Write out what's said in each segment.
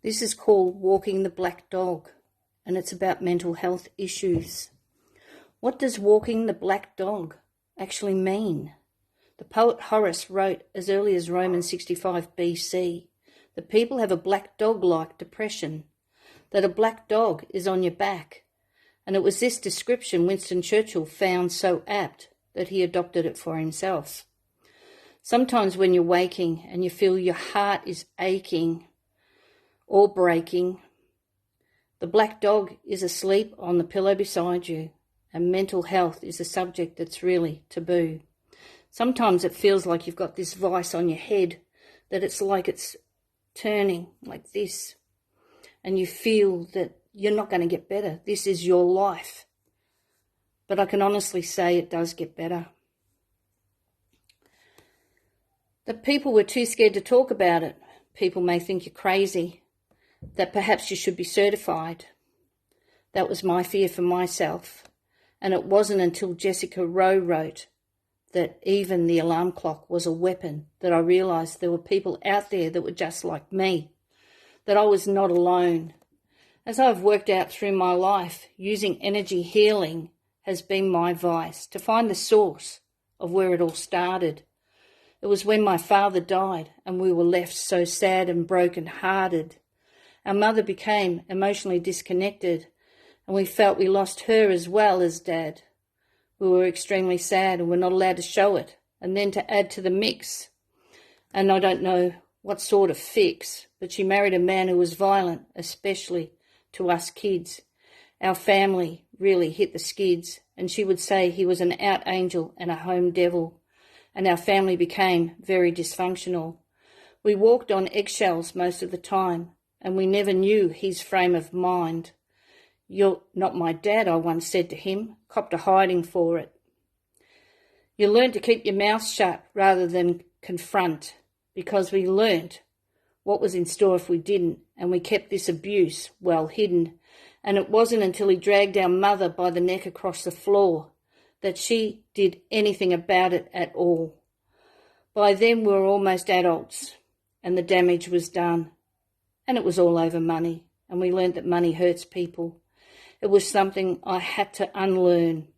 This is called Walking the Black Dog, and it's about mental health issues. What does walking the black dog actually mean? The poet Horace wrote as early as Romans 65 BC that people have a black dog-like depression, that a black dog is on your back. And it was this description Winston Churchill found so apt that he adopted it for himself. Sometimes when you're waking and you feel your heart is aching or breaking, the black dog is asleep on the pillow beside you, and mental health is a subject that's really taboo. Sometimes it feels like you've got this vice on your head, that it's like it's turning like this, and you feel that you're not going to get better. This is your life. But I can honestly say it does get better. That people were too scared to talk about it. People may think you're crazy, that perhaps you should be certified. That was my fear for myself. And it wasn't until Jessica Rowe wrote that even the alarm clock was a weapon that I realised there were people out there that were just like me, that I was not alone. As I've worked out through my life, using energy healing has been my vice, to find the source of where it all started. It was when my father died and we were left so sad and broken-hearted. Our mother became emotionally disconnected and we felt we lost her as well as Dad. We were extremely sad and were not allowed to show it. And then to add to the mix, and I don't know what sort of fix, but she married a man who was violent, especially to us kids. Our family really hit the skids, and she would say he was an out angel and a home devil, and our family became very dysfunctional. We walked on eggshells most of the time, and we never knew his frame of mind. "You're not my dad," I once said to him, copped a hiding for it. You learn to keep your mouth shut rather than confront, because we learnt what was in store if we didn't, and we kept this abuse well hidden. And it wasn't until he dragged our mother by the neck across the floor that she did anything about it at all. By then we were almost adults, and the damage was done. And it was all over money, and we learnt that money hurts people. It was something I had to unlearn.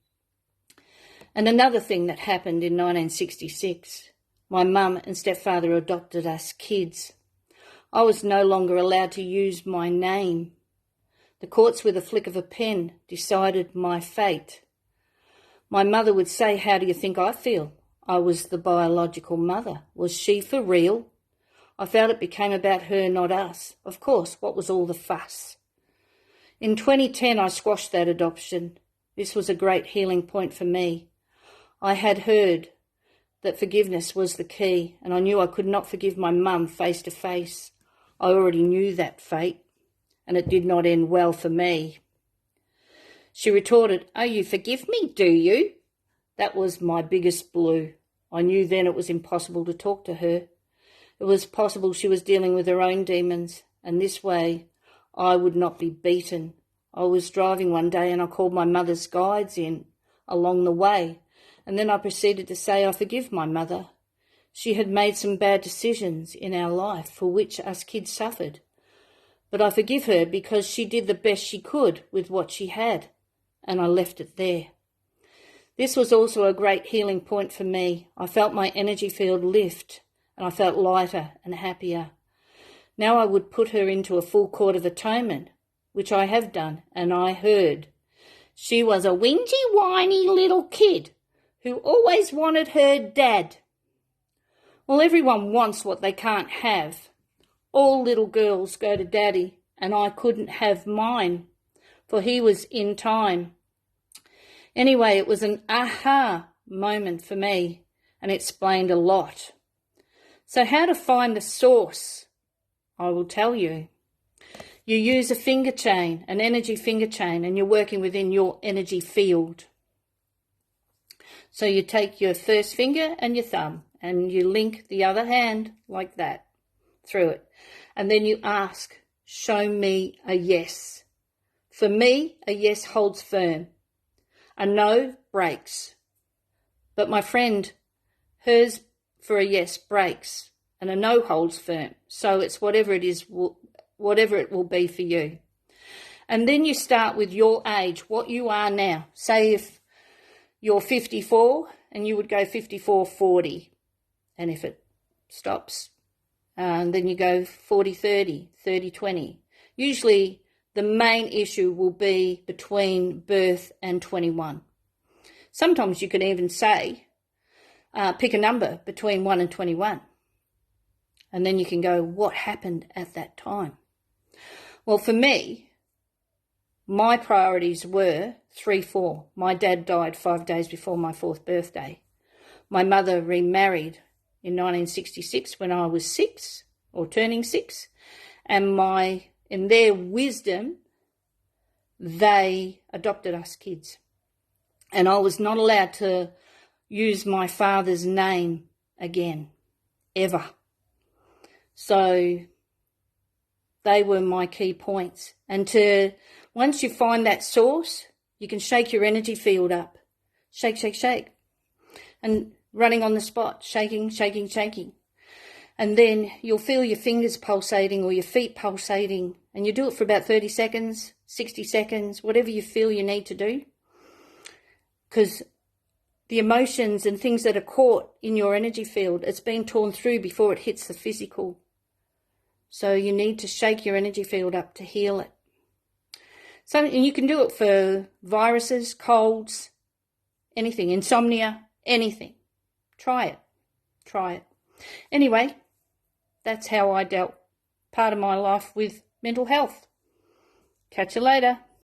And another thing that happened in 1966, my mum and stepfather adopted us kids. I was no longer allowed to use my name. The courts, with a flick of a pen, decided my fate. My mother would say, "How do you think I feel?" I was the biological mother. Was she for real? I felt it became about her, not us. Of course, what was all the fuss? In 2010, I squashed that adoption. This was a great healing point for me. I had heard that forgiveness was the key, and I knew I could not forgive my mum face to face. I already knew that fate, and it did not end well for me. She retorted, "Oh, you forgive me, do you?" That was my biggest blow. I knew then it was impossible to talk to her. It was possible she was dealing with her own demons, and this way I would not be beaten. I was driving one day and I called my mother's guides in along the way, and then I proceeded to say I forgive my mother. She had made some bad decisions in our life for which us kids suffered. But I forgive her because she did the best she could with what she had, and I left it there. This was also a great healing point for me. I felt my energy field lift, and I felt lighter and happier. Now I would put her into a full court of atonement, which I have done, and I heard she was a whingy, whiny little kid who always wanted her dad. Well, everyone wants what they can't have. All little girls go to Daddy, and I couldn't have mine, for he was in time. Anyway, it was an aha moment for me, and it explained a lot. So how to find the source? I will tell you. You use a finger chain, an energy finger chain, and you're working within your energy field. So you take your first finger and your thumb, and you link the other hand like that through it. And then you ask, "Show me a yes." For me, a yes holds firm. A no breaks. But my friend, hers for a yes breaks, and a no holds firm. So it's whatever it is whatever it will be for you. And then you start with your age, what you are now. Say if you're 54 and you would go 54-40. And if it stops, then you go 40-30, 30-20. Usually the main issue will be between birth and 21. Sometimes you can even say, pick a number between 1 and 21. And then you can go, what happened at that time? Well, for me, my priorities were 3-4. My dad died 5 days before my 4th birthday. My mother remarried in 1966 when I was 6 or turning 6. And in their wisdom, they adopted us kids. And I was not allowed to use my father's name again, ever. So they were my key points. And once you find that source, you can shake your energy field up. Shake, shake, shake. And running on the spot, shaking, shaking, shaking. And then you'll feel your fingers pulsating or your feet pulsating. And you do it for about 30 seconds, 60 seconds, whatever you feel you need to do. Because the emotions and things that are caught in your energy field, it's been torn through before it hits the physical. So you need to shake your energy field up to heal it. So, and you can do it for viruses, colds, anything, insomnia, anything. Try it. Try it. Anyway, that's how I dealt part of my life with mental health. Catch you later.